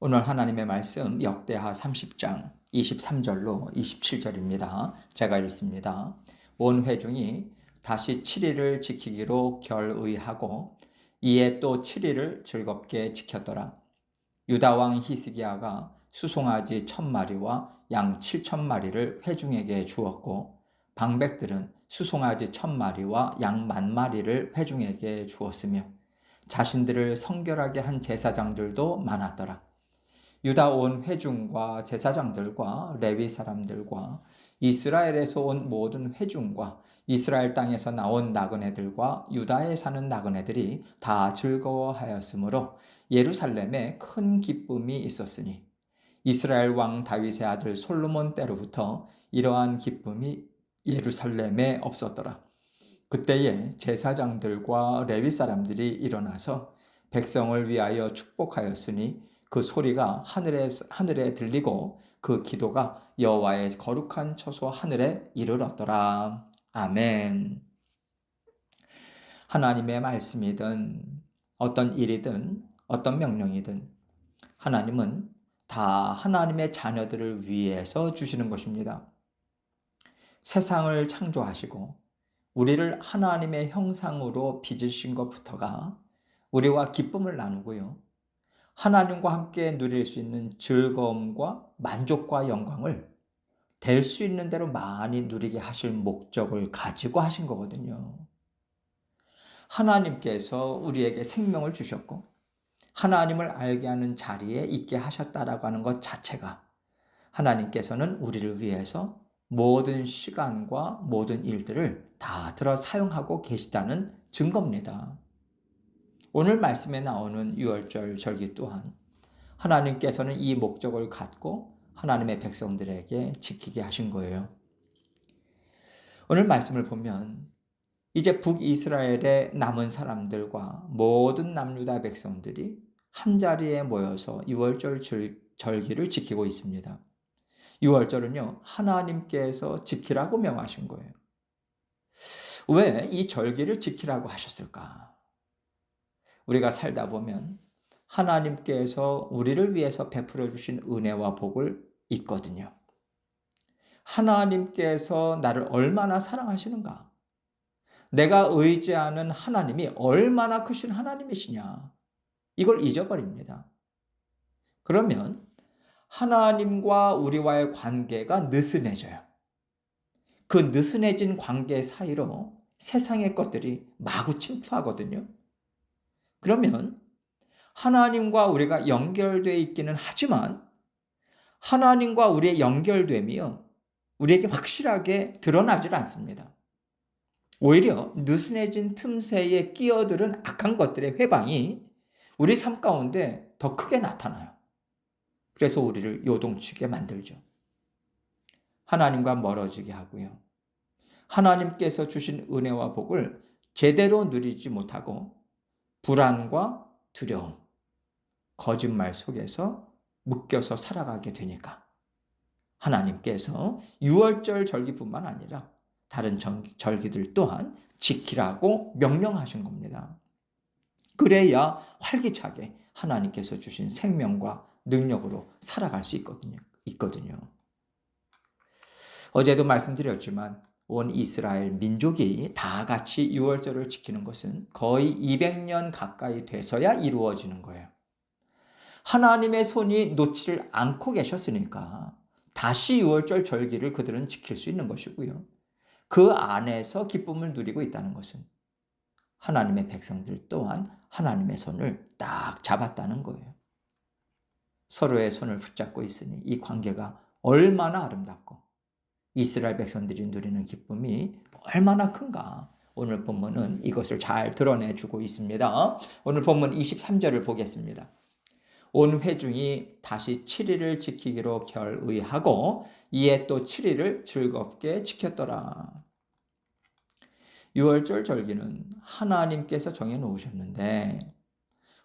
오늘 하나님의 말씀 역대하 30장 23절로 27절입니다. 제가 읽습니다. 온 회중이 다시 7일을 지키기로 결의하고 이에 또 7일을 즐겁게 지켰더라. 유다 왕 히스기야가 수송아지 1,000마리와 양 7,000마리를 회중에게 주었고 방백들은 수송아지 1,000마리와 양 10,000마리를 회중에게 주었으며 자신들을 성결하게 한 제사장들도 많았더라. 유다 온 회중과 제사장들과 레위 사람들과 이스라엘에서 온 모든 회중과 이스라엘 땅에서 나온 나그네들과 유다에 사는 나그네들이 다 즐거워하였으므로 예루살렘에 큰 기쁨이 있었으니 이스라엘 왕 다윗의 아들 솔로몬 때로부터 이러한 기쁨이 예루살렘에 없었더라. 그때에 제사장들과 레위 사람들이 일어나서 백성을 위하여 축복하였으니 그 소리가 하늘에 들리고 그 기도가 여호와의 거룩한 처소 하늘에 이르렀더라. 아멘. 하나님의 말씀이든 어떤 일이든 어떤 명령이든 하나님은 다 하나님의 자녀들을 위해서 주시는 것입니다. 세상을 창조하시고 우리를 하나님의 형상으로 빚으신 것부터가 우리와 기쁨을 나누고요. 하나님과 함께 누릴 수 있는 즐거움과 만족과 영광을 될 수 있는 대로 많이 누리게 하실 목적을 가지고 하신 거거든요. 하나님께서 우리에게 생명을 주셨고 하나님을 알게 하는 자리에 있게 하셨다라고 하는 것 자체가 하나님께서는 우리를 위해서 모든 시간과 모든 일들을 다 들어 사용하고 계시다는 증거입니다. 오늘 말씀에 나오는 유월절 절기 또한 하나님께서는 이 목적을 갖고 하나님의 백성들에게 지키게 하신 거예요. 오늘 말씀을 보면 이제 북이스라엘의 남은 사람들과 모든 남유다 백성들이 한자리에 모여서 유월절 절기를 지키고 있습니다. 유월절은요, 하나님께서 지키라고 명하신 거예요. 왜 이 절기를 지키라고 하셨을까? 우리가 살다 보면 하나님께서 우리를 위해서 베풀어 주신 은혜와 복을 잊거든요. 하나님께서 나를 얼마나 사랑하시는가? 내가 의지하는 하나님이 얼마나 크신 하나님이시냐? 이걸 잊어버립니다. 그러면 하나님과 우리와의 관계가 느슨해져요. 그 느슨해진 관계 사이로 세상의 것들이 마구 침투하거든요. 그러면 하나님과 우리가 연결되어 있기는 하지만 하나님과 우리의 연결됨이요, 우리에게 확실하게 드러나질 않습니다. 오히려 느슨해진 틈새에 끼어들은 악한 것들의 회방이 우리 삶 가운데 더 크게 나타나요. 그래서 우리를 요동치게 만들죠. 하나님과 멀어지게 하고요. 하나님께서 주신 은혜와 복을 제대로 누리지 못하고 불안과 두려움, 거짓말 속에서 묶여서 살아가게 되니까 하나님께서 유월절 절기뿐만 아니라 다른 절기들 또한 지키라고 명령하신 겁니다. 그래야 활기차게 하나님께서 주신 생명과 능력으로 살아갈 수 있거든요. 어제도 말씀드렸지만 온 이스라엘 민족이 다 같이 유월절을 지키는 것은 거의 200년 가까이 돼서야 이루어지는 거예요. 하나님의 손이 놓지를 않고 계셨으니까 다시 유월절 절기를 그들은 지킬 수 있는 것이고요. 그 안에서 기쁨을 누리고 있다는 것은 하나님의 백성들 또한 하나님의 손을 딱 잡았다는 거예요. 서로의 손을 붙잡고 있으니 이 관계가 얼마나 아름답고 이스라엘 백성들이 누리는 기쁨이 얼마나 큰가. 오늘 본문은 이것을 잘 드러내주고 있습니다. 오늘 본문 23절을 보겠습니다. 온 회중이 다시 7일을 지키기로 결의하고 이에 또 7일을 즐겁게 지켰더라. 유월절 절기는 하나님께서 정해놓으셨는데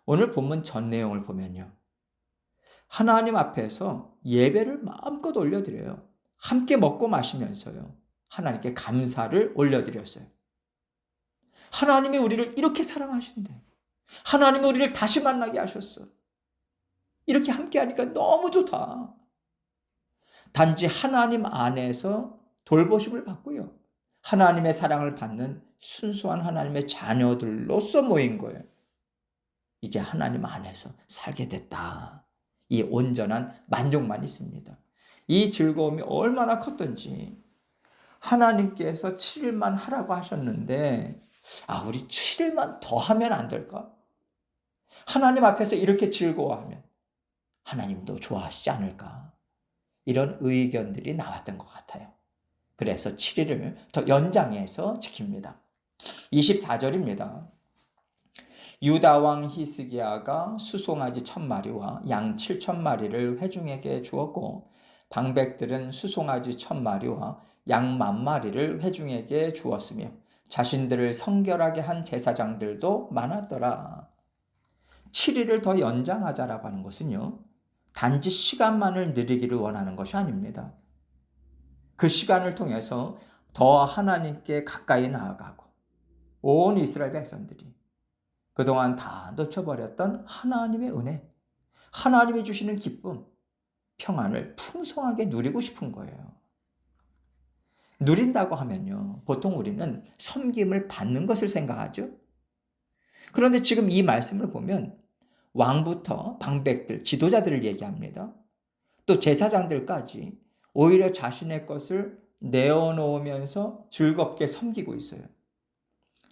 오늘 본문 전 내용을 보면요, 하나님 앞에서 예배를 마음껏 올려드려요. 함께 먹고 마시면서요, 하나님께 감사를 올려드렸어요. 하나님이 우리를 이렇게 사랑하신대. 하나님이 우리를 다시 만나게 하셨어. 이렇게 함께하니까 너무 좋다. 단지 하나님 안에서 돌보심을 받고요. 하나님의 사랑을 받는 순수한 하나님의 자녀들로서 모인 거예요. 이제 하나님 안에서 살게 됐다. 이 온전한 만족만 있습니다. 이 즐거움이 얼마나 컸던지 하나님께서 7일만 하라고 하셨는데 우리 7일만 더 하면 안 될까? 하나님 앞에서 이렇게 즐거워하면 하나님도 좋아하시지 않을까? 이런 의견들이 나왔던 것 같아요. 그래서 7일을 더 연장해서 지킵니다. 24절입니다. 유다 왕 히스기야가 수송아지 1000마리와 양 7000마리를 회중에게 주었고 방백들은 수송아지 1000마리와 양 10,000마리를 회중에게 주었으며 자신들을 성결하게 한 제사장들도 많았더라. 7일을 더 연장하자라고 하는 것은요. 단지 시간만을 누리기를 원하는 것이 아닙니다. 그 시간을 통해서 더 하나님께 가까이 나아가고 온 이스라엘 백성들이 그동안 다 놓쳐버렸던 하나님의 은혜, 하나님이 주시는 기쁨, 평안을 풍성하게 누리고 싶은 거예요. 누린다고 하면요. 보통 우리는 섬김을 받는 것을 생각하죠. 그런데 지금 이 말씀을 보면 왕부터 방백들, 지도자들을 얘기합니다. 또 제사장들까지 오히려 자신의 것을 내어놓으면서 즐겁게 섬기고 있어요.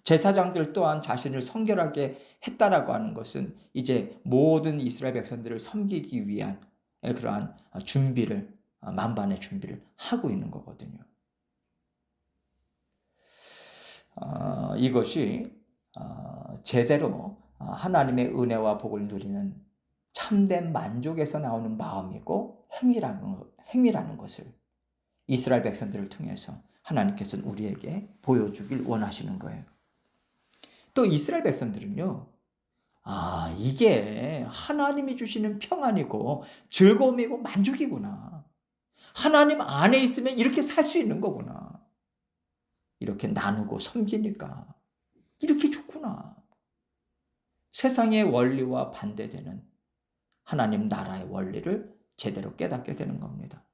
제사장들 또한 자신을 성결하게 했다라고 하는 것은 이제 모든 이스라엘 백성들을 섬기기 위한 그러한 준비를, 만반의 준비를 하고 있는 거거든요. 이것이 제대로 하나님의 은혜와 복을 누리는 참된 만족에서 나오는 마음이고 행위라는 것을 이스라엘 백성들을 통해서 하나님께서는 우리에게 보여주길 원하시는 거예요. 또 이스라엘 백성들은요, 이게 하나님이 주시는 평안이고 즐거움이고 만족이구나. 하나님 안에 있으면 이렇게 살 수 있는 거구나. 이렇게 나누고 섬기니까 이렇게 좋구나. 세상의 원리와 반대되는 하나님 나라의 원리를 제대로 깨닫게 되는 겁니다.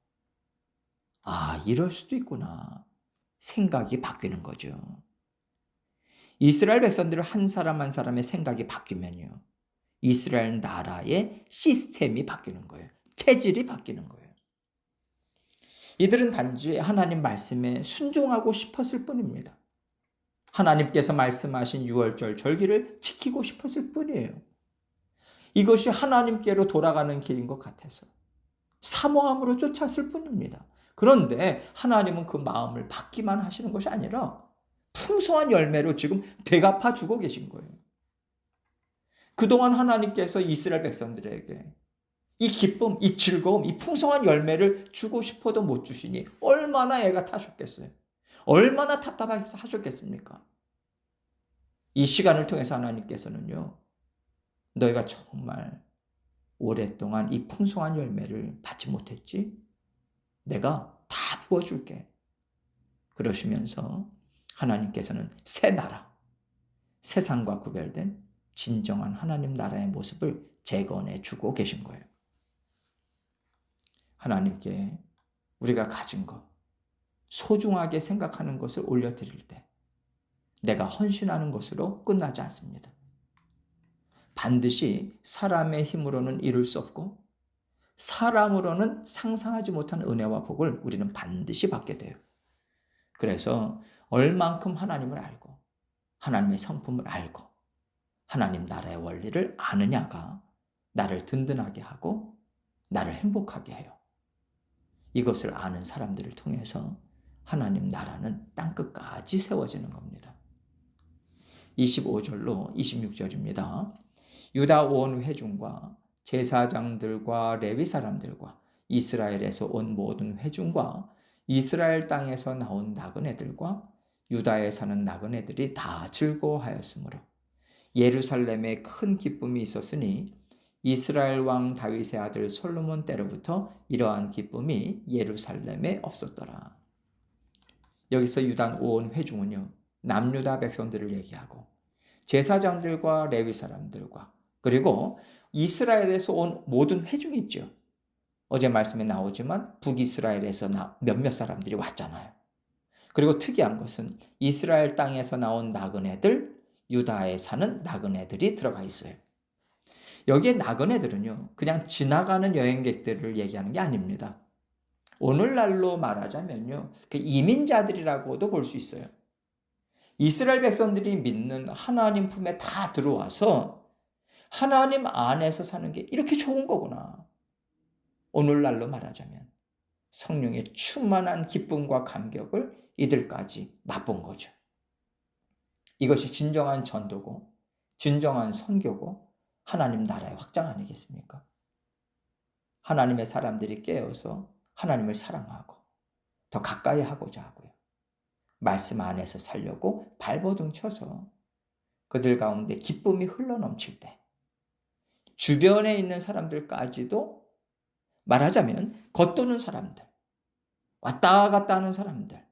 이럴 수도 있구나. 생각이 바뀌는 거죠. 이스라엘 백성들 한 사람 한 사람의 생각이 바뀌면요. 이스라엘 나라의 시스템이 바뀌는 거예요. 체질이 바뀌는 거예요. 이들은 단지 하나님 말씀에 순종하고 싶었을 뿐입니다. 하나님께서 말씀하신 유월절 절기를 지키고 싶었을 뿐이에요. 이것이 하나님께로 돌아가는 길인 것 같아서 사모함으로 쫓았을 뿐입니다. 그런데 하나님은 그 마음을 받기만 하시는 것이 아니라 풍성한 열매로 지금 되갚아 주고 계신 거예요. 그동안 하나님께서 이스라엘 백성들에게 이 기쁨, 이 즐거움, 이 풍성한 열매를 주고 싶어도 못 주시니 얼마나 애가 타셨겠어요. 얼마나 답답하게 하셨겠습니까? 이 시간을 통해서 하나님께서는요. 너희가 정말 오랫동안 이 풍성한 열매를 받지 못했지? 내가 다 부어줄게. 그러시면서 하나님께서는 새 나라, 세상과 구별된 진정한 하나님 나라의 모습을 재건해 주고 계신 거예요. 하나님께 우리가 가진 것, 소중하게 생각하는 것을 올려드릴 때 내가 헌신하는 것으로 끝나지 않습니다. 반드시 사람의 힘으로는 이룰 수 없고 사람으로는 상상하지 못한 은혜와 복을 우리는 반드시 받게 돼요. 그래서 얼만큼 하나님을 알고 하나님의 성품을 알고 하나님 나라의 원리를 아느냐가 나를 든든하게 하고 나를 행복하게 해요. 이것을 아는 사람들을 통해서 하나님 나라는 땅끝까지 세워지는 겁니다. 25절로 26절입니다. 유다 온 회중과 제사장들과 레위 사람들과 이스라엘에서 온 모든 회중과 이스라엘 땅에서 나온 나그네들과 유다에 사는 나그네들이 다 즐거워하였으므로 예루살렘에 큰 기쁨이 있었으니 이스라엘 왕 다윗의 아들 솔로몬 때로부터 이러한 기쁨이 예루살렘에 없었더라. 여기서 유다 온 회중은요. 남유다 백성들을 얘기하고 제사장들과 레위 사람들과 그리고 이스라엘에서 온 모든 회중이 있죠. 어제 말씀에 나오지만 북이스라엘에서 몇몇 사람들이 왔잖아요. 그리고 특이한 것은 이스라엘 땅에서 나온 나그네들, 유다에 사는 나그네들이 들어가 있어요. 여기에 나그네들은요, 그냥 지나가는 여행객들을 얘기하는 게 아닙니다. 오늘날로 말하자면요, 그 이민자들이라고도 볼 수 있어요. 이스라엘 백성들이 믿는 하나님 품에 다 들어와서 하나님 안에서 사는 게 이렇게 좋은 거구나. 오늘날로 말하자면 성령의 충만한 기쁨과 감격을 이들까지 맛본 거죠. 이것이 진정한 전도고 진정한 선교고 하나님 나라의 확장 아니겠습니까? 하나님의 사람들이 깨어서 하나님을 사랑하고 더 가까이 하고자 하고요. 말씀 안에서 살려고 발버둥 쳐서 그들 가운데 기쁨이 흘러넘칠 때 주변에 있는 사람들까지도 말하자면 겉도는 사람들, 왔다 갔다 하는 사람들,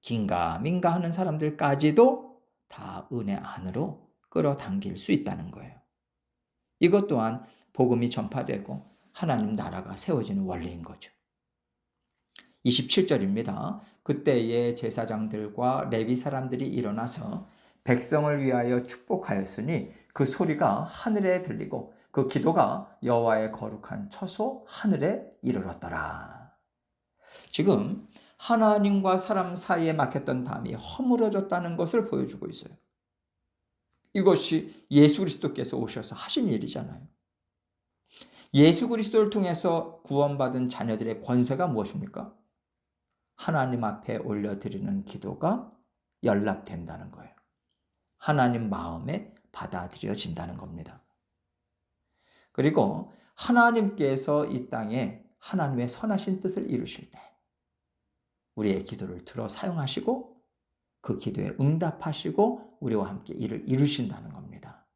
긴가민가 하는 사람들까지도 다 은혜 안으로 끌어당길 수 있다는 거예요. 이것 또한 복음이 전파되고 하나님 나라가 세워지는 원리인 거죠. 27절입니다. 그때의 제사장들과 레위 사람들이 일어나서 백성을 위하여 축복하였으니 그 소리가 하늘에 들리고 그 기도가 여호와의 거룩한 처소 하늘에 이르렀더라. 지금 하나님과 사람 사이에 막혔던 담이 허물어졌다는 것을 보여주고 있어요. 이것이 예수 그리스도께서 오셔서 하신 일이잖아요. 예수 그리스도를 통해서 구원받은 자녀들의 권세가 무엇입니까? 하나님 앞에 올려드리는 기도가 연락된다는 거예요. 하나님 마음에 받아들여진다는 겁니다. 그리고 하나님께서 이 땅에 하나님의 선하신 뜻을 이루실 때 우리의 기도를 들어 사용하시고 그 기도에 응답하시고 우리와 함께 이를 이루신다는 겁니다.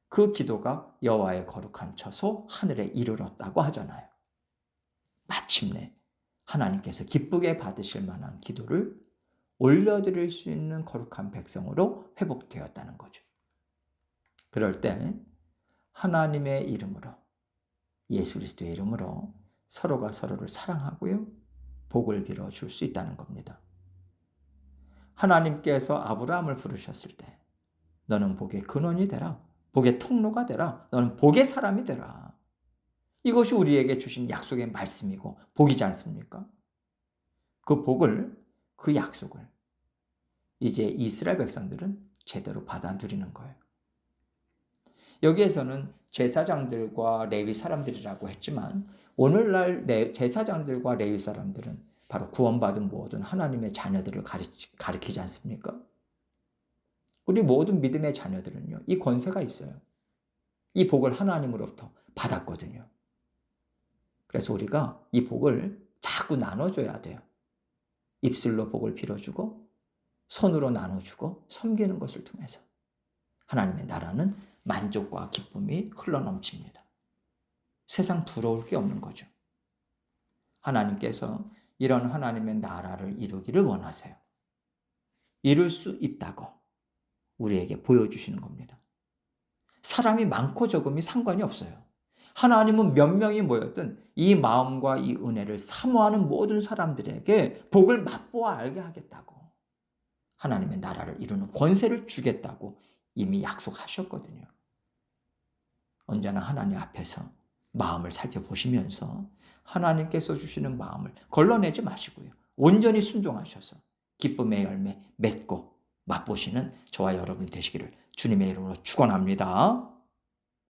그 기도가 여호와의 거룩한 처소 하늘에 이르렀다고 하잖아요. 마침내 하나님께서 기쁘게 받으실 만한 기도를 올려드릴 수 있는 거룩한 백성으로 회복되었다는 거죠. 그럴 때 하나님의 이름으로 예수 그리스도의 이름으로 서로가 서로를 사랑하고요. 복을 빌어줄 수 있다는 겁니다. 하나님께서 아브라함을 부르셨을 때 너는 복의 근원이 되라. 복의 통로가 되라. 너는 복의 사람이 되라. 이것이 우리에게 주신 약속의 말씀이고 복이지 않습니까? 그 복을, 그 약속을 이제 이스라엘 백성들은 제대로 받아 누리는 거예요. 여기에서는 제사장들과 레위 사람들이라고 했지만 오늘날 제사장들과 레위 사람들은 바로 구원받은 모든 하나님의 자녀들을 가리키지 않습니까? 우리 모든 믿음의 자녀들은요, 이 권세가 있어요. 이 복을 하나님으로부터 받았거든요. 그래서 우리가 이 복을 자꾸 나눠줘야 돼요. 입술로 복을 빌어주고 손으로 나눠주고 섬기는 것을 통해서 하나님의 나라는 만족과 기쁨이 흘러넘칩니다. 세상 부러울 게 없는 거죠. 하나님께서 이런 하나님의 나라를 이루기를 원하세요. 이룰 수 있다고 우리에게 보여주시는 겁니다. 사람이 많고 적음이 상관이 없어요. 하나님은 몇 명이 모였든 이 마음과 이 은혜를 사모하는 모든 사람들에게 복을 맛보아 알게 하겠다고 하나님의 나라를 이루는 권세를 주겠다고 이미 약속하셨거든요. 언제나 하나님 앞에서 마음을 살펴보시면서 하나님께서 주시는 마음을 걸러내지 마시고요. 온전히 순종하셔서 기쁨의 열매 맺고 맛보시는 저와 여러분이 되시기를 주님의 이름으로 축원합니다.